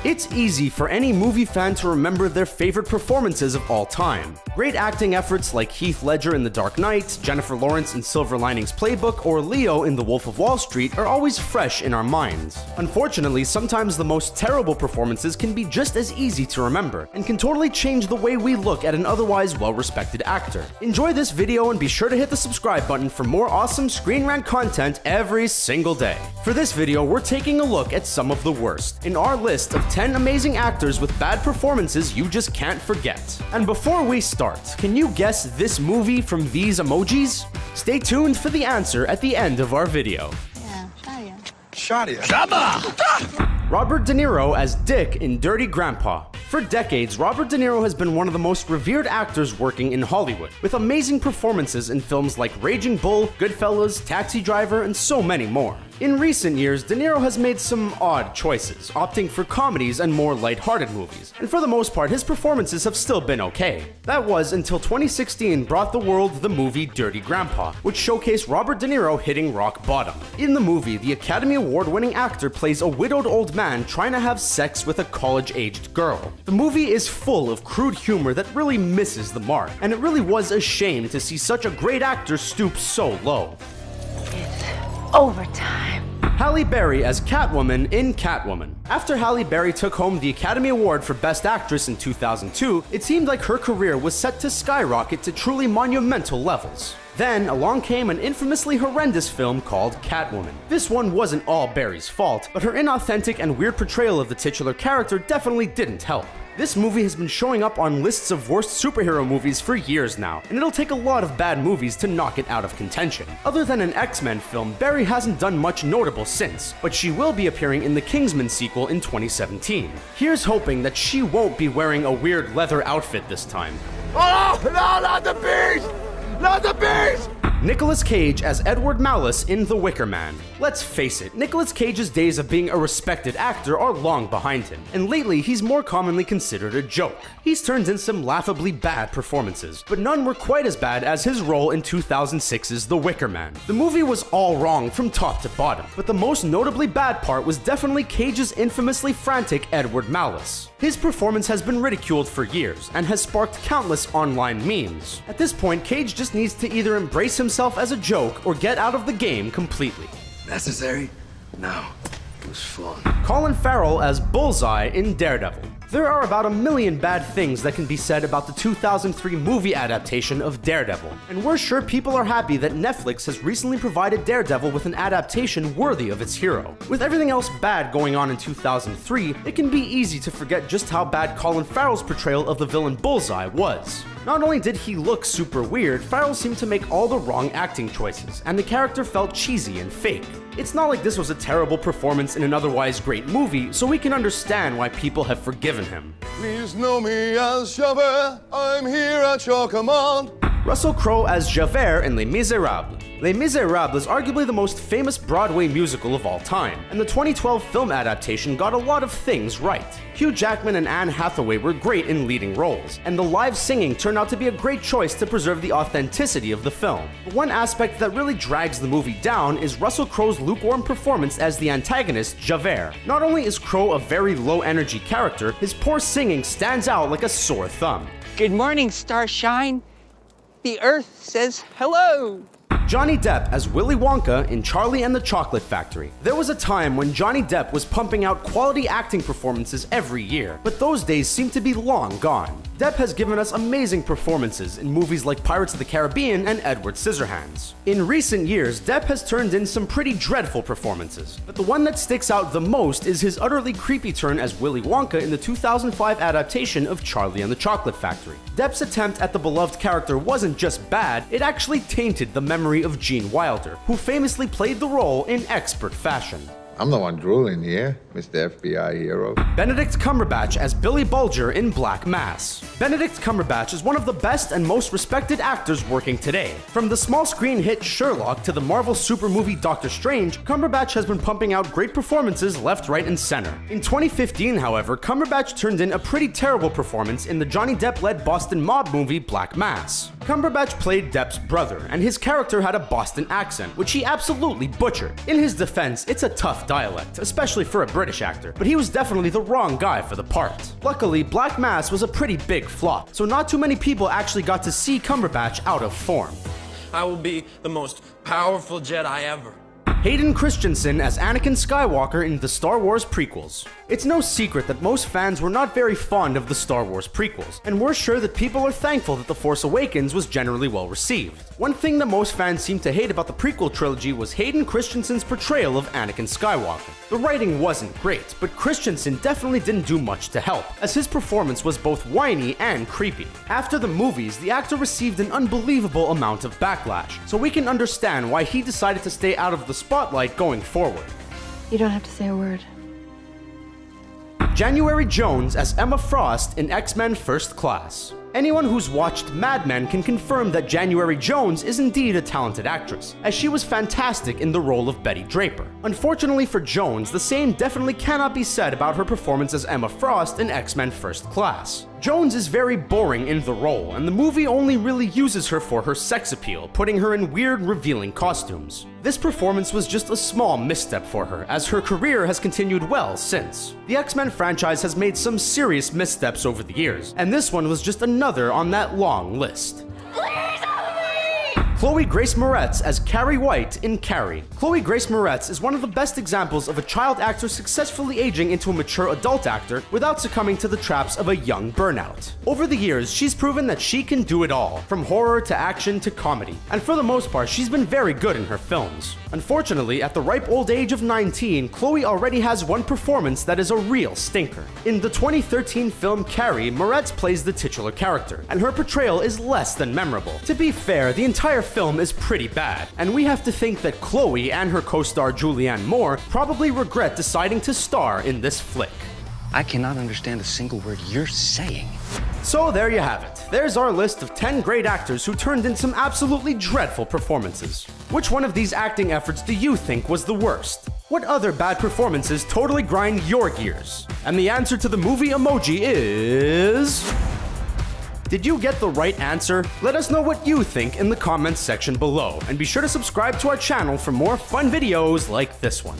It's easy for any movie fan to remember their favorite performances of all time. Great acting efforts like Heath Ledger in The Dark Knight, Jennifer Lawrence in Silver Linings Playbook, or Leo in The Wolf of Wall Street are always fresh in our minds. Unfortunately, sometimes the most terrible performances can be just as easy to remember, and can totally change the way we look at an otherwise well-respected actor. Enjoy this video and be sure to hit the subscribe button for more awesome Screen Rant content every single day. For this video, we're taking a look at some of the worst in our list of 10 amazing actors with bad performances you just can't forget. And before we start, can you guess this movie from these emojis? Stay tuned for the answer at the end of our video. Yeah, Shadia. Shaba! Robert De Niro as Dick in Dirty Grandpa. For decades, Robert De Niro has been one of the most revered actors working in Hollywood, with amazing performances in films like Raging Bull, Goodfellas, Taxi Driver, and so many more. In recent years, De Niro has made some odd choices, opting for comedies and more lighthearted movies, and for the most part, his performances have still been okay. That was until 2016 brought the world the movie Dirty Grandpa, which showcased Robert De Niro hitting rock bottom. In the movie, the Academy Award-winning actor plays a widowed old man trying to have sex with a college-aged girl. The movie is full of crude humor that really misses the mark, and it really was a shame to see such a great actor stoop so low. It's overtime. Halle Berry as Catwoman in Catwoman. After Halle Berry took home the Academy Award for Best Actress in 2002, it seemed like her career was set to skyrocket to truly monumental levels. Then, along came an infamously horrendous film called Catwoman. This one wasn't all Berry's fault, but her inauthentic and weird portrayal of the titular character definitely didn't help. This movie has been showing up on lists of worst superhero movies for years now, and it'll take a lot of bad movies to knock it out of contention. Other than an X-Men film, Berry hasn't done much notable since, but she will be appearing in the Kingsman sequel in 2017. Here's hoping that she won't be wearing a weird leather outfit this time. Oh, no, not the beast! Not the beast! Nicolas Cage as Edward Malice in The Wicker Man. Let's face it, Nicolas Cage's days of being a respected actor are long behind him, and lately he's more commonly considered a joke. He's turned in some laughably bad performances, but none were quite as bad as his role in 2006's The Wicker Man. The movie was all wrong from top to bottom, but the most notably bad part was definitely Cage's infamously frantic Edward Malice. His performance has been ridiculed for years, and has sparked countless online memes. At this point, Cage just needs to either embrace himself as a joke or get out of the game completely. Necessary? No. It was fun. Colin Farrell as Bullseye in Daredevil. There are about 1 million bad things that can be said about the 2003 movie adaptation of Daredevil, and we're sure people are happy that Netflix has recently provided Daredevil with an adaptation worthy of its hero. With everything else bad going on in 2003, it can be easy to forget just how bad Colin Farrell's portrayal of the villain Bullseye was. Not only did he look super weird, Farrell seemed to make all the wrong acting choices, and the character felt cheesy and fake. It's not like this was a terrible performance in an otherwise great movie, so we can understand why people have forgiven him. Please know me as Javert. I'm here at your command. Russell Crowe as Javert in Les Miserables. Les Miserables is arguably the most famous Broadway musical of all time, and the 2012 film adaptation got a lot of things right. Hugh Jackman and Anne Hathaway were great in leading roles, and the live singing turned out to be a great choice to preserve the authenticity of the film. But one aspect that really drags the movie down is Russell Crowe's lukewarm performance as the antagonist, Javert. Not only is Crowe a very low-energy character, his poor singing stands out like a sore thumb. Good morning, Starshine. The Earth says hello. Johnny Depp as Willy Wonka in Charlie and the Chocolate Factory. There was a time when Johnny Depp was pumping out quality acting performances every year, but those days seem to be long gone. Depp has given us amazing performances in movies like Pirates of the Caribbean and Edward Scissorhands. In recent years, Depp has turned in some pretty dreadful performances, but the one that sticks out the most is his utterly creepy turn as Willy Wonka in the 2005 adaptation of Charlie and the Chocolate Factory. Depp's attempt at the beloved character wasn't just bad, it actually tainted the memory of Gene Wilder, who famously played the role in expert fashion. I'm the one drooling here, Mr. FBI hero. Benedict Cumberbatch as Billy Bulger in Black Mass. Benedict Cumberbatch is one of the best and most respected actors working today. From the small screen hit Sherlock to the Marvel super movie Doctor Strange, Cumberbatch has been pumping out great performances left, right, and center. In 2015, however, Cumberbatch turned in a pretty terrible performance in the Johnny Depp-led Boston mob movie Black Mass. Cumberbatch played Depp's brother, and his character had a Boston accent, which he absolutely butchered. In his defense, it's a tough dialect, especially for a British actor, but he was definitely the wrong guy for the part. Luckily, Black Mass was a pretty big flop, so not too many people actually got to see Cumberbatch out of form. I will be the most powerful Jedi ever. Hayden Christensen as Anakin Skywalker in the Star Wars prequels. It's no secret that most fans were not very fond of the Star Wars prequels, and we're sure that people are thankful that The Force Awakens was generally well received. One thing that most fans seemed to hate about the prequel trilogy was Hayden Christensen's portrayal of Anakin Skywalker. The writing wasn't great, but Christensen definitely didn't do much to help, as his performance was both whiny and creepy. After the movies, the actor received an unbelievable amount of backlash, so we can understand why he decided to stay out of the spotlight going forward. You don't have to say a word. January Jones as Emma Frost in X-Men First Class. Anyone who's watched Mad Men can confirm that January Jones is indeed a talented actress, as she was fantastic in the role of Betty Draper. Unfortunately for Jones, the same definitely cannot be said about her performance as Emma Frost in X-Men First Class. Jones is very boring in the role, and the movie only really uses her for her sex appeal, putting her in weird, revealing costumes. This performance was just a small misstep for her, as her career has continued well since. The X-Men franchise has made some serious missteps over the years, and this one was just another on that long list. Chloe Grace Moretz as Carrie White in Carrie. Chloe Grace Moretz is one of the best examples of a child actor successfully aging into a mature adult actor without succumbing to the traps of a young burnout. Over the years, she's proven that she can do it all, from horror to action to comedy, and for the most part, she's been very good in her films. Unfortunately, at the ripe old age of 19, Chloe already has one performance that is a real stinker. In the 2013 film Carrie, Moretz plays the titular character, and her portrayal is less than memorable. To be fair, the entire film is pretty bad, and we have to think that Chloe and her co-star Julianne Moore probably regret deciding to star in this flick. I cannot understand a single word you're saying. So there you have it. There's our list of 10 great actors who turned in some absolutely dreadful performances. Which one of these acting efforts do you think was the worst? What other bad performances totally grind your gears? And the answer to the movie emoji is... Did you get the right answer? Let us know what you think in the comments section below, and be sure to subscribe to our channel for more fun videos like this one.